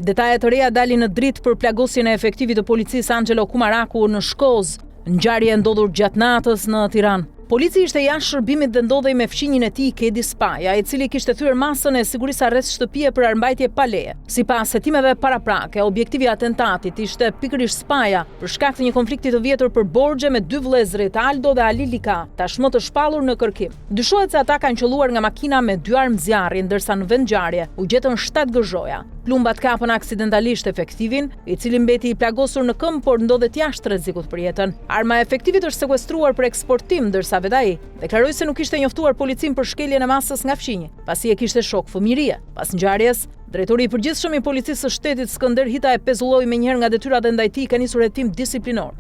Detajet të reja dalin në dritë për plagosjen e efektivit të policisë Angelo Kumaraku në Shkozë. Ngjarje ndodhur gjatë natës në Tiranë. Polici ishte jashtë shërbimit dhe ndodhej me fqinjin e tij Kedi Spaja, i cili kishte thyer masën e sigurisë arrest shtëpie për armbajtje pa leje. Sipas hetimeve paraprake, objektivi i atentatit ishte pikërisht Spaja për shkak të një konflikti të vjetër për borxhe me dy vëllezërit Aldo dhe Ali Lika, tashmë të shpallur në kërkim. Dyshohet se ata kanë qelluar nga makina me dy armë zjarri, ndërsa në vend ngjarje u gjetën 7 gëzhoja. Plumbat kapën aksidentalisht efektivin, i cili mbeti i plagosur në këmbë, por ndodhet jashtë rrezikut për jetën. Arma e efektivit është sekuestruar për eksportim, ndërsa vetë ai deklaroi se nuk kishte njoftuar policin për shkeljen e masës nga fqinji, pasi e kishte shok fëmijërie. Pas ngjarjes, drejtori i përgjithshëm i policisë së shtetit Skënder Hita e pezulloi menjëherë nga detyrat e ndaj tij, ka nisur hetim disiplinor.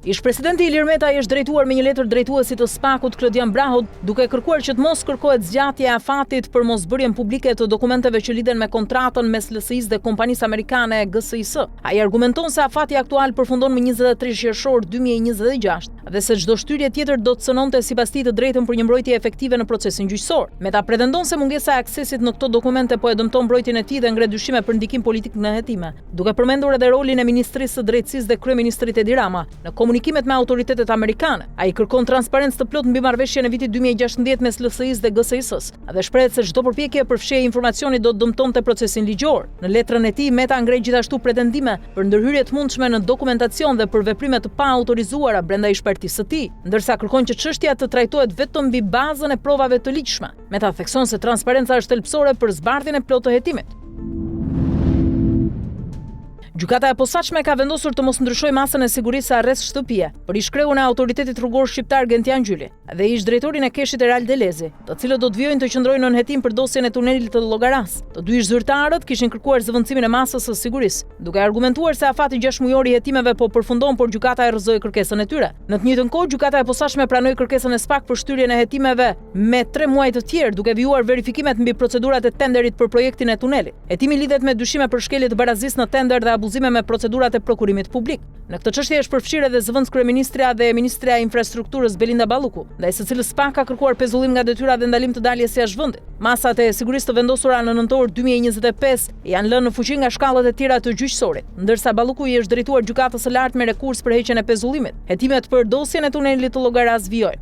Ish-presidenti Ilir Meta i është drejtuar me një letër drejtuesit të SPAK-ut Klodian Brahut, duke kërkuar që të mos kërkohet zgjatja e afatit për mosbërjen publike të dokumenteve që lidhen me kontratën mes LSI-s dhe kompanisë amerikane GSIS. Ai argumenton se afati aktual përfundon me 23 qershor 2026 dhe se çdo shtyrje tjetër do të cënonte sipas tij të drejtën për një mbrojtje efektive në procesin gjyqësor. Meta pretendon se mungesa e aksesit në këto dokumente po e dëmton mbrojtjen e tij dhe ngre dyshime për ndikim politik në hetime, duke përmendur edhe rolin e Ministrisë së Drejtësisë dhe Kryeministrit Edi Rama në komunikimet me autoritetet amerikane. Ai kërkon transparencë të plotë mbi marrëveshjen e vitit 2016 mes LSI-s dhe GSIS-s dhe shprehet se çdo përpjekje për fshehje informacioni do të dëmtonte procesin ligjor. Në letrën e tij, Meta ngre gjithashtu pretendime për ndërhyrje të mundshme në dokumentacion dhe për veprime të paautorizuara brenda ish-partisë së tij, ndërsa kërkon që çështja të trajtohet vetëm mbi bazën e provave të ligjshme. Meta thekson se transparenca është thelbësore për zbardhjen e plotë të hetimit. Gjykata e posaçme ka vendosur të mos ndryshojë masën e sigurisë arrest shtëpie për ish-kreun e autoritetit rrugor shqiptar Gentian Gjyli dhe ish-drejtorin e keshit Eral Delezi, të cilët do të vijojnë të qëndrojnë në hetim për dosjen e tunelit të Llogaras. Të dy ish-zyrtarët kishin kërkuar zëvendësimin e masës së sigurisë, duke argumentuar se afati 6 mujor i hetimeve po përfundon, por gjykata e rrëzoi kërkesën e tyre. Në të njëjtën kohë, gjykata e posaçme pranoi kërkesën e SPAK për shtyrjen e hetimeve me 3 muaj të tjerë, duke vijuar verifikimet mbi procedurat e tenderit për projektin e tunelit. Hetimi lidhet me dyshime për shkelje të barazisë në tender dhe abuzime me procedurat e prokurimit publik. Në këtë çështje është përfshirë edhe zëvendës kryeministra dhe ministra e infrastrukturës Belinda Balluku, ndaj së cilës SPAK ka kërkuar pezullim nga detyra dhe ndalim të daljes jashtë vendit. Masat e sigurisë të vendosura në nëntor 2025 janë lënë në fuqi nga shkallët e tjera të gjyqësorit, ndërsa Balluku i është drejtuar gjykatës së lartë me rekurs për heqjen e pezullimit. Hetimet për dosjen e tunelit të Llogaras vijojnë.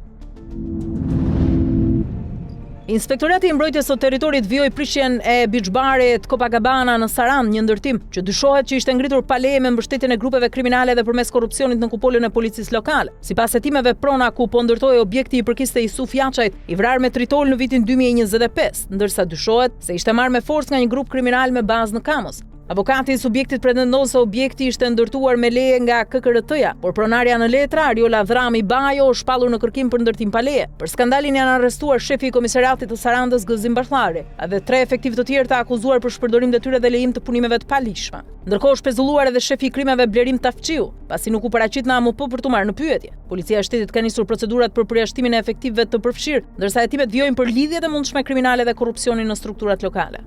Inspektorati i mbrojtjes së territorit vijoi prishjen e beach barit Copacabana në Saran, një ndërtim që dyshohet që ishte ngritur pa leje me mbështetjen e grupeve kriminale dhe përmes korrupsionit në kupolën e policisë lokale. Sipas hetimeve, prona ku po ndërtohej objekti i përkiste Isuf Jaçajt, i vrarë me tritol në vitin 2025, ndërsa dyshohet se ishte marrë me forcë nga një grup kriminal me bazë në Kamos. Avokati i subjektit pretendon se objekti ishte ndërtuar me leje nga KKRT-ja, por pronarja në letra, Ariola Dhrami Bajo, është shpallur në kërkim për ndërtim pa leje. Për skandalin janë arrestuar shefi i komisariatit të Sarandës Gëzim Barthari, dhe 3 efektiv të tjerë të akuzuar për shpërdorim detyre dhe lejim të punimeve të paligjshme. Ndërkohë është pezulluar edhe shefi i krimeve Blerim Tafçiu, pasi nuk u paraqit në AMP për të marrë në pyetje. Policia e shtetit ka nisur procedurat për përjashtimin e efektivëve të përfshirë, ndërsa hetimet vijojnë për lidhjet e mundshme kriminale dhe korrupsionin në strukturat lokale.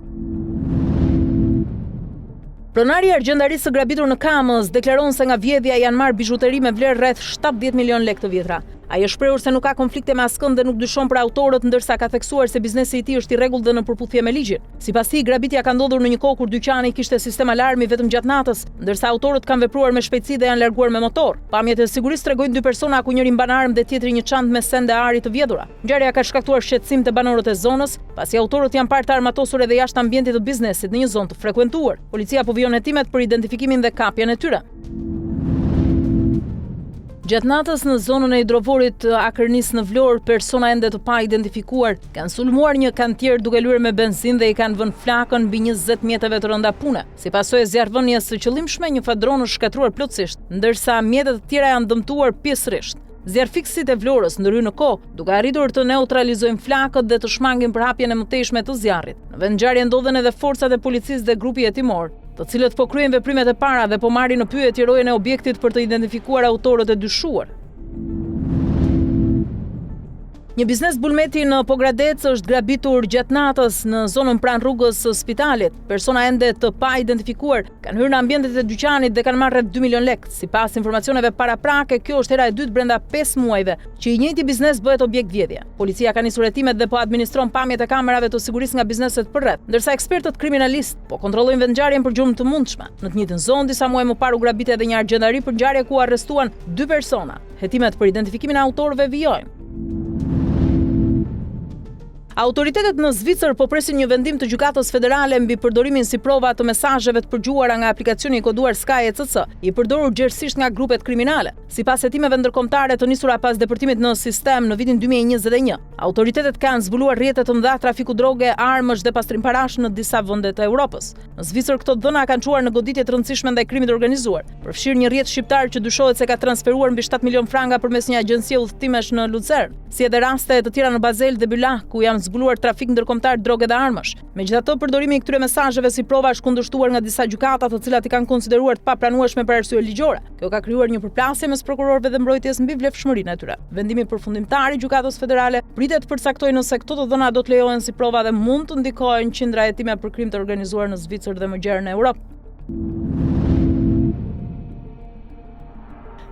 Pronari i argjendarisë së grabitur në Kamës deklaron se nga vjedhja janë marrë bijuteri me vlerë rreth 70 milion lekë të vjetra. Ai është shprehur se nuk ka konflikte me askënd dhe nuk dyshon për autorët, ndërsa ka theksuar se biznesi i tij është i rregullt dhe në përputhje me ligjin. Sipas tij, grabitja ka ndodhur në një kohë kur dyqani kishte sistem alarmi vetëm gjatë natës, ndërsa autorët kanë vepruar me shpejtësi dhe janë larguar me motor. Pamjet e sigurisë tregojnë 2 persona ku njëri mban armë dhe tjetri një çantë me sende ari të vjedhura. Ngjarja ka shkaktuar shqetësim te banorët e zonës, pasi autorët janë parë të armatosur edhe jashtë ambientit të biznesit në një zonë të frekuentuar. Policia po vijon hetimet për identifikimin dhe kapjen e tyre. Gjatë natës në zonën e hidrovorit të Akërnis në Vlorë, persona ende të pa identifikuar kanë sulmuar një kantier duke lyer me benzinë dhe i kanë vënë flakën mbi 20 mjeteve të rënda pune. Si pasojë e zjarrvënies së qëllimshme, një fadron është shkatruar plotësisht, ndërsa mjetet të tjera janë dëmtuar pjesërisht. Zjarrfikësit e Vlorës ndryrën në kohë, duke arritur të neutralizojnë flakët dhe të shmangin për hapjen e mëtejshme të zjarrit. Në vend ngjarje ndodhen edhe forcat e policisë dhe grupi hetimor, të cilët po kryejnë veprimet e para dhe po marrin në pyetje rojen e objektit për të identifikuar autorët e dyshuar. Një biznes bulmeti në Pogradec është grabitur gjatë natës në zonën pranë rrugës së spitalit. Persona ende të pa identifikuar kanë hyrë në ambientet e dyqanit dhe kanë marrë rreth 2 milion lekë. Sipas informacioneve paraprake, kjo është hera e dytë brenda 5 muajve që i njëjti biznes bëhet objekt vjedhje. Policia ka nisur hetimet dhe po administron pamjet e kamerave të sigurisë nga bizneset përreth, ndërsa ekspertët kriminalist po kontrollojnë vendngjarjen për gjurmë të mundshme. Në të njëjtën zonë, disa muaj më parë u grabiti edhe një argjendari për ngjarje ku arrestuan 2 persona. Hetimet për identifikimin e autorëve vijojnë. Autoritetet në Zvicër po presin një vendim të gjykatës federale mbi përdorimin si prova të mesazheve të përgjuara nga aplikacioni i koduar Sky ECC, i përdorur gjerësisht nga grupet kriminale. Sipas hetimeve ndërkombëtare të nisura pas depërtimit në sistem në vitin 2021, autoritetet kanë zbuluar rrjete të mëdha trafiku droge, armësh dhe pastrim parash në disa vende të Europës. Në Zvicër këto dhëna kanë çuar në goditje të rëndësishme ndaj krimit të organizuar. Përfshir një rrjet shqiptar që dyshohet se ka transferuar mbi 7 milion franga përmes një agjencie udhëtimesh në Lucern, si edhe raste të tjera në Bazel dhe Bylah, ku janë zbuluar trafik ndërkombëtar droge dhe armësh. Megjithatë, përdorimi i këtyre mesazheve si prova është kundërshtuar nga disa gjykata, të cilat i kanë konsideruar të papranueshme për arsye ligjore. Kjo ka krijuar një përplasje mes prokurorëve dhe mbrojtjes mbi vlefshmërinë e tyre. Vendimi përfundimtar i gjykatës federale pritet të përcaktojë nëse këto të dhëna do të lejohen si prova dhe mund të ndikojnë qindra hetime për krim të organizuar në Zvicër dhe më gjerë në Europë.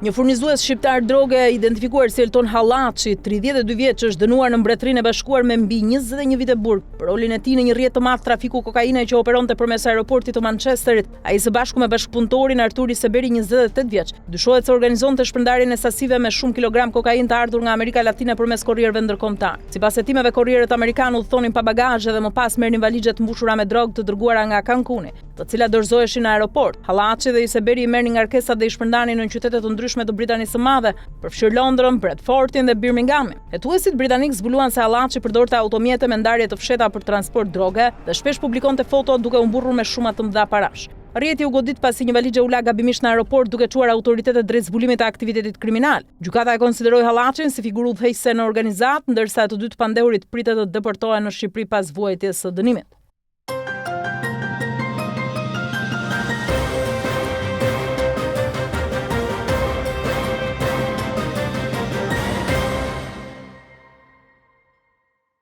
Një furnizues shqiptar droge identifikuar si Elton Hallaçi, 32 vjeç, është dënuar në Mbretërinë e Bashkuar me mbi 21 vite burg për rolin e tij në një rrjet të madh trafiku kokaine që operonte përmes aeroportit të Manchesterit. Ai së bashku me bashkëpunëtorin Arturi Seberi, 28 vjeç, dyshohet se organizonte shpërndarjen e sasive me shumë kilogram kokainë të ardhur nga Amerika Latine përmes korrierëve ndërkombëtar. Sipas hetimeve, korrierët amerikanë udhëtonin pa bagazhe dhe më pas merrnin valixhe të mbushura me drogë të dërguara nga Cancuni, të cilat dorëzoheshin në aeroport. Hallaçi dhe Seberi merrnin ngarkesat dhe i shpërndanin në qytete të ndryshme të Britanisë së Madhe, përfshir Londrën, Bradfortin dhe Birminghamin. Hetuesit britanik zbuluan se Hallaçi përdorte automjete me ndarje të fshehta për transport droge dhe shpesh publikonte foto duke u mburrur me shuma të mëdha parash. Rrjeti u godit pasi një valixhe u la gabimisht në aeroport, duke çuar autoritetet drejt zbulimit të aktivitetit kriminal. Gjykata e konsideroi Hallaçin si figurë udhëheqëse në organizat, ndërsa të dy të pandehurit pritet të deportohen në Shqipëri pas vuajtjes së dënimit.